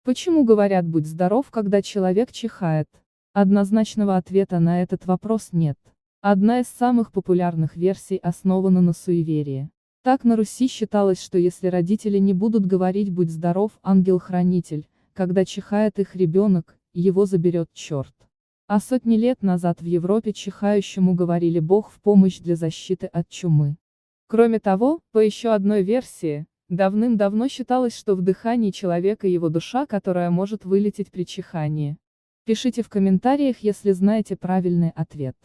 Почему говорят «будь здоров», когда человек чихает? Однозначного ответа на этот вопрос нет. Одна из самых популярных версий основана на суеверии. Так на Руси считалось, что если родители не будут говорить «будь здоров, ангел-хранитель», когда чихает их ребенок, его заберет черт. А сотни лет назад в Европе чихающему говорили «Бог в помощь для защиты от чумы». Кроме того, по еще одной версии, давным-давно считалось, что в дыхании человека его душа, которая может вылететь при чихании. Пишите в комментариях, если знаете правильный ответ.